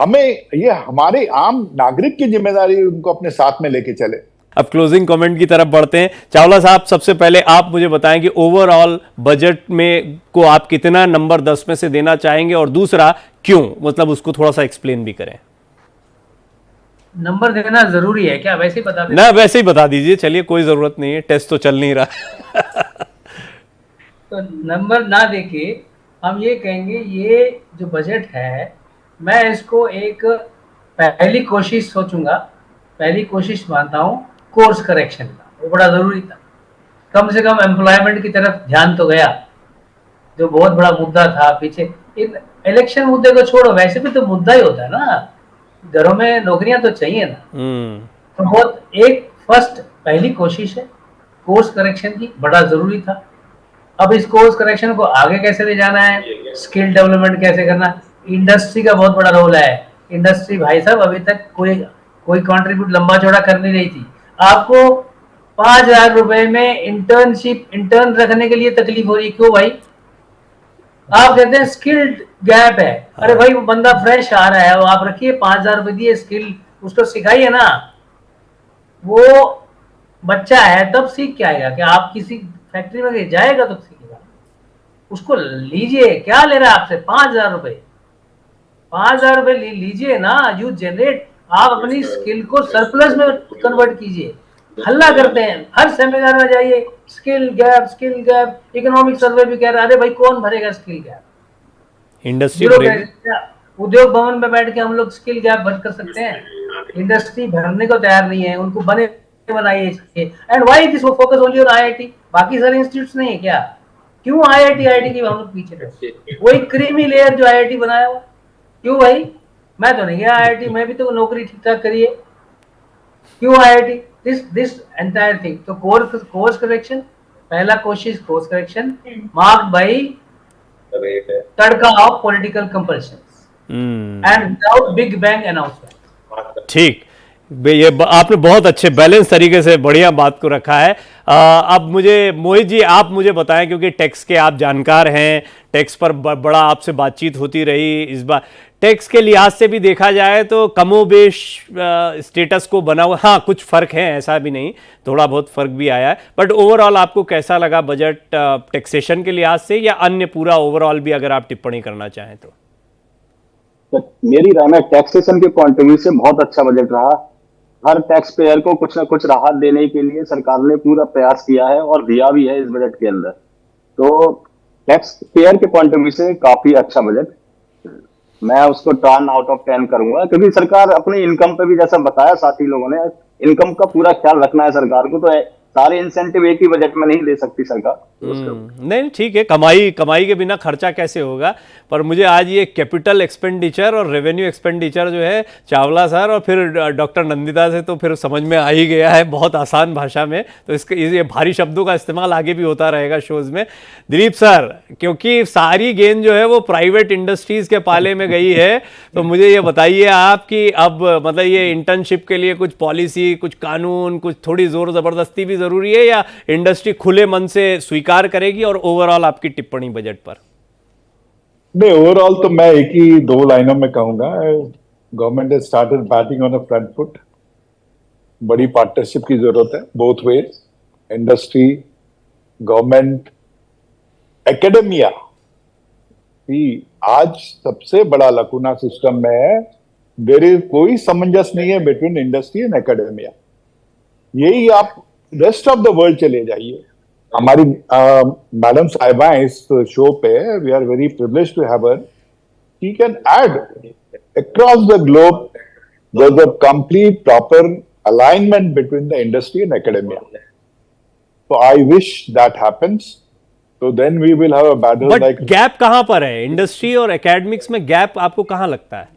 हमें ये हमारे आम नागरिक की जिम्मेदारी है उनको अपने साथ में लेके चले। अब क्लोजिंग कमेंट की तरफ बढ़ते हैं। चावला साहब, सबसे पहले आप मुझे बताएं कि ओवरऑल बजट में को आप कितना नंबर 10 में से देना चाहेंगे, और दूसरा क्यों, मतलब उसको थोड़ा सा एक्सप्लेन भी करें। नंबर देना जरूरी है क्या? वैसे ही बता दें ना, वैसे ही बता दीजिए, चलिए कोई जरूरत नहीं है, टेस्ट तो चल नहीं रहा। तो नंबर ना देके हम ये कहेंगे, ये जो बजट है मैं इसको एक पहली कोशिश सोचूंगा, पहली कोशिश मानता हूँ कोर्स करेक्शन का। वो बड़ा जरूरी था, कम से कम एम्प्लॉयमेंट की तरफ ध्यान तो गया, जो बहुत बड़ा मुद्दा था पीछे। इन इलेक्शन मुद्दे को छोड़ो, वैसे भी तो मुद्दा ही होता है ना, घरों में नौकरियां तो चाहिए ना। तो बहुत एक फर्स्ट पहली कोशिश है कोर्स करेक्शन की, बड़ा जरूरी था। अब इस कोर्स करेक्शन को आगे कैसे ले जाना है, स्किल डेवलपमेंट कैसे करना, इंडस्ट्री का बहुत बड़ा रोल है। इंडस्ट्री भाई साहब अभी तक कोई कंट्रीब्यूट लंबा चौड़ा कर नहीं रही थी। आपको 5,000 रुपए में इंटर्न रखने के लिए तकलीफ हो रही, क्यों भाई? आप कहते हैं स्किल्ड गैप है, अरे भाई वो बंदा फ्रेश आ रहा है, वो आप रखिए 5,000 रुपए दिए, स्किल उसको सिखाइए ना। वो बच्चा है तब सीख के आएगा, कि आप किसी फैक्ट्री में जाएगा तो सीखेगा। उसको लीजिए, क्या ले रहा है आपसे 5,000 रुपए? 5,000 रुपए लीजिए ना, यू जनरेट, आप अपनी स्किल को सरप्लस में कन्वर्ट कीजिए। हल्ला करते हैं, हर सेमिनार में जाइए स्किल गैप। इकोनॉमिक सर्वे भी कह रहा है, अरे भाई कौन भरेगा स्किल गैप? इंडस्ट्री उद्योग भवन में बैठ के हम लोग स्किल गैप भर कर सकते हैं? इंडस्ट्री भरने को तैयार नहीं है, उनको बनाइए। And why this focus only on IIT, बाकी सारे इंस्टीट्यूट्स नहीं है क्या? क्यों आईआईटी की हम लोग पीछे रहते? वही क्रीमी लेयर जो आईआईटी बनाया हुआ, क्यों भाई? मैं तो नहीं गया आईआईटी, मैं भी तो नौकरी ठीक ठाक करिए, क्यों आईआईटी? This entire thing. तो कोर्स करेक्शन, पहला कोशिश course correction, marked by tadka of political compulsions and without big bang announcement. ठीक, ये आपने बहुत अच्छे बैलेंस तरीके से बढ़िया बात को रखा है। अब मुझे मोहित जी आप मुझे बताएं, क्योंकि टैक्स के आप जानकार हैं, टैक्स पर बड़ा आपसे बातचीत होती रही। इस बार टैक्स के लिहाज से भी देखा जाए तो कमोबेश स्टेटस को बना हुआ, हाँ कुछ फर्क है, ऐसा भी नहीं, थोड़ा बहुत फर्क भी आया है, बट ओवरऑल आपको कैसा लगा बजट टैक्सेशन के लिहाज से, या अन्य पूरा ओवरऑल भी अगर आप टिप्पणी करना चाहें तो? मेरी राय में टैक्सेशन के पॉइंट ऑफ व्यू से बहुत अच्छा बजट रहा। हर टैक्स पेयर को कुछ ना कुछ राहत देने के लिए सरकार ने पूरा प्रयास किया है और दिया भी है इस बजट के अंदर। तो टैक्स पेयर के पॉइंट ऑफ व्यू से काफी अच्छा बजट, मैं उसको 10 आउट ऑफ 10 करूंगा, क्योंकि सरकार अपनी इनकम पे भी, जैसा बताया साथी लोगों ने, इनकम का पूरा ख्याल रखना है सरकार को। तो सारे इंसेंटिव एक ही बजट में नहीं दे सकती सरकार, तो नहीं ठीक है, कमाई के बिना खर्चा कैसे होगा। पर मुझे आज ये कैपिटल एक्सपेंडिचर और रेवेन्यू एक्सपेंडिचर जो है चावला सर और फिर डॉक्टर नंदिता से तो फिर समझ में आ ही गया है बहुत आसान भाषा में। तो इसके ये भारी शब्दों का इस्तेमाल आगे भी होता रहेगा शोज में। दिलीप सर, क्योंकि सारी गेंद जो है वो प्राइवेट इंडस्ट्रीज के पाले में गई है, तो मुझे ये बताइए आप कि अब मतलब ये इंटर्नशिप के लिए कुछ पॉलिसी, कुछ कानून, कुछ थोड़ी जोर जबरदस्ती भी जरूरी है, या इंडस्ट्री खुले मन से स्वीकार करेगी? और ओवरऑल आपकी टिप्पणी बजट पर? नहीं, ओवरऑल तो मैं एक ही 2 लाइनों में कहूंगा, government has started batting on a front foot. बड़ी पार्टनरशिप की जरूरत है, both ways, industry, government, academia. आज सबसे बड़ा लकुना सिस्टम में है, देयर इज कोई सामंजस्य नहीं है बिटवीन इंडस्ट्री एंड एकेडमिया। यही आप रेस्ट ऑफ द वर्ल्ड चले जाइए। हमारी मैडम साहिबा इस शो पे, we are very privileged to have her. She can add across the globe, there is a complete proper alignment between the industry and academia. So I wish that happens. So then we will have a battle but like. Gap कहां पर है industry और academics में? Gap आपको कहां लगता है?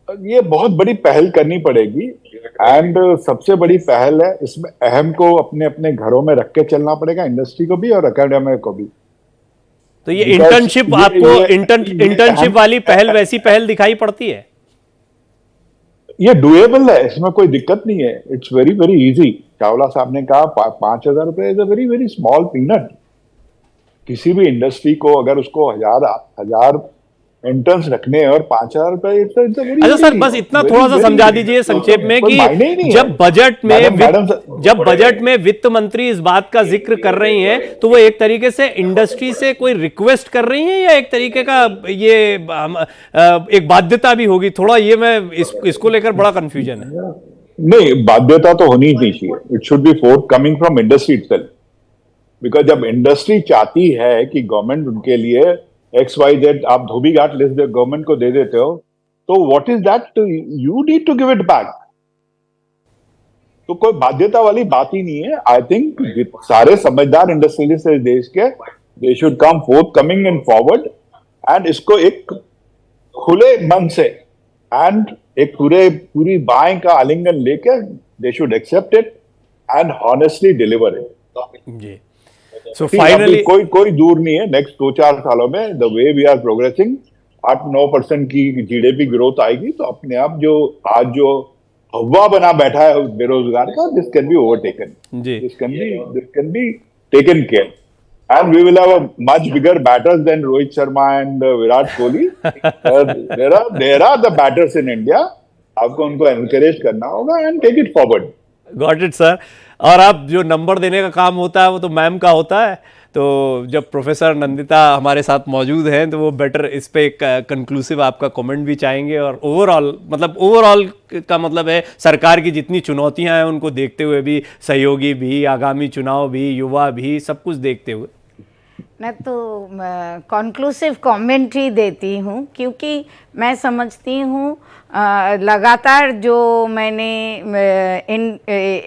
ये बहुत बड़ी पहल करनी पड़ेगी, एंड सबसे बड़ी पहल है इसमें अहम को अपने अपने घरों में रख के चलना पड़ेगा, इंडस्ट्री को भी और एकेडमिया को भी। तो ये Because इंटर्नशिप आपको इंटर्नशिप वाली पहल अहम- वैसी पहल दिखाई पड़ती है? ये डुएबल है, इसमें कोई दिक्कत नहीं है। It's very very easy. Chawla साहब ने कहा 5,000 रुपए is a very very small peanut. किसी भी इंडस्ट्री को अगर उसको हजार इंटर्न्स रखने हैं और 5,000 रुपए, अच्छा सर, बस इतना थोड़ा सा समझा दीजिए संक्षेप में कि जब बजट में वित्त मंत्री इस बात का जिक्र कर रही हैं, तो वो एक तरीके से इंडस्ट्री से कोई रिक्वेस्ट कर रही हैं, या एक तरीके का ये एक बाध्यता भी होगी? थोड़ा ये मैं इसको लेकर बड़ा कंफ्यूजन है। नहीं, बाध्यता तो होनी ही चाहिए। It should be fourth coming from industry itself, because जब इंडस्ट्री चाहती है कि गवर्नमेंट उनके लिए XYZ, आप धोबी घाट लिस्ट गवर्नमेंट को दे देते हो, तो what is that? You need to give it back. तो कोई बाध्यता वाली बात ही नहीं है। आई थिंक सारे समझदार इंडस्ट्रियलिस्ट इस देश के, they should come fourth coming and forward, and इसको एक खुले मन से एंड एक पूरी बाएं का आलिंगन लेकर they should accept it and honestly deliver it. जी। सो फाइनली कोई दूर नहीं है, नेक्स्ट 2-4 सालों में the way we are progressing 8-9% की GDP ग्रोथ आएगी, तो अपने आप जो आज जो हवा बना बैठा है बेरोजगार का, this can be overtaken, this can be taken care, and we will have a much bigger batters than Rohit Sharma and Virat Kohli. There are the batters in India. आपको उनको encourage करना होगा and take it forward. Got it sir. और अब जो number देने का काम होता है वो तो मैम का होता है, तो जब प्रोफेसर नंदिता हमारे साथ मौजूद हैं तो वो बेटर इस पे एक कंक्लूसिव आपका कमेंट भी चाहेंगे। और ओवरऑल का मतलब है सरकार की जितनी चुनौतियां हैं उनको देखते हुए भी, सहयोगी भी, आगामी चुनाव भी, युवा भी, सब कुछ देखते हुए मैं तो कंक्लूसिव कमेंट ही देती हूँ, क्योंकि मैं समझती हूँ लगातार जो मैंने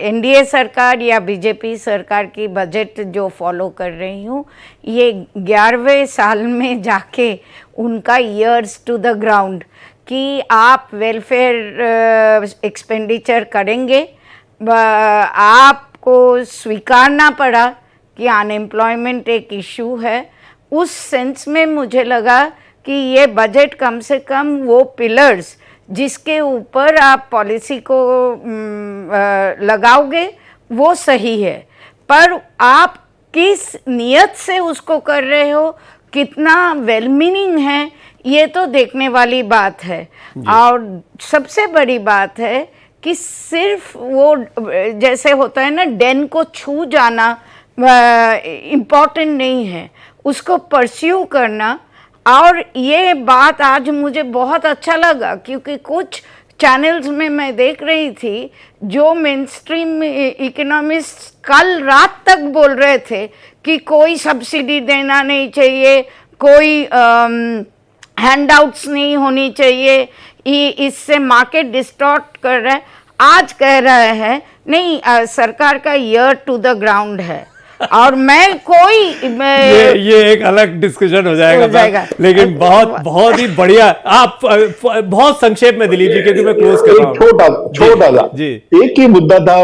NDA सरकार या BJP सरकार की बजट जो फॉलो कर रही हूँ, ये 11वें साल में जाके उनका ईयर्स टू द ग्राउंड कि आप वेलफेयर एक्सपेंडिचर करेंगे। आपको स्वीकारना पड़ा कि अनएम्प्लॉयमेंट एक इशू है। उस सेंस में मुझे लगा कि ये बजट कम से कम वो पिलर्स जिसके ऊपर आप पॉलिसी को लगाओगे वो सही है, पर आप किस नियत से उसको कर रहे हो, कितना वेल मीनिंग है, ये तो देखने वाली बात है। और सबसे बड़ी बात है कि सिर्फ वो जैसे होता है ना, डेन को छू जाना इम्पॉर्टेंट नहीं है, उसको परस्यू करना। और ये बात आज मुझे बहुत अच्छा लगा, क्योंकि कुछ चैनल्स में मैं देख रही थी जो मेन स्ट्रीम इकोनॉमिस्ट कल रात तक बोल रहे थे कि कोई सब्सिडी देना नहीं चाहिए, कोई हैंडआउट्स नहीं होनी चाहिए, इससे मार्केट डिस्टॉर्ट कर रहा है। आज कह रहे हैं नहीं, सरकार का ईयर टू द ग्राउंड है और मैं कोई ये एक अलग डिस्कशन हो जाएगा, हो जाएगा। लेकिन बहुत ही बढ़िया। आप बहुत संक्षेप में दिलीप जी, क्योंकि मैं क्लोज कर रहा हूँ। छोटा सा जी। एक ही मुद्दा था,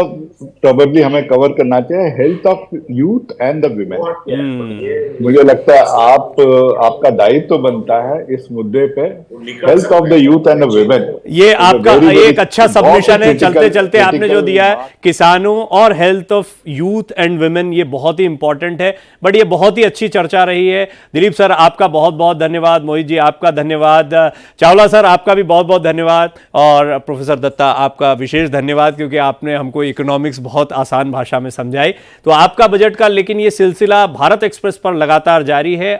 प्रोबेबली हमें कवर करना चाहिए, health of youth and the women. मुझे लगता है आपका दायित्व तो बनता है इस मुद्दे पे, health of the youth and the women. ये आपका एक अच्छा सबमिशन है। चलते चलते आपने जो दिया है किसानों और health of youth and women, ये बहुत ही इंपॉर्टेंट है। बट ये बहुत ही अच्छी चर्चा रही है। दिलीप सर आपका बहुत बहुत धन्यवाद, मोहित जी आपका धन्यवाद, चावला सर आपका भी बहुत बहुत धन्यवाद, और प्रोफेसर दत्ता आपका विशेष धन्यवाद, क्योंकि आपने हमको इकोनॉमिक्स बहुत आसान भाषा में समझाई। तो आपका बजट का लेकिन ये सिलसिला भारत एक्सप्रेस पर लगातार जारी है।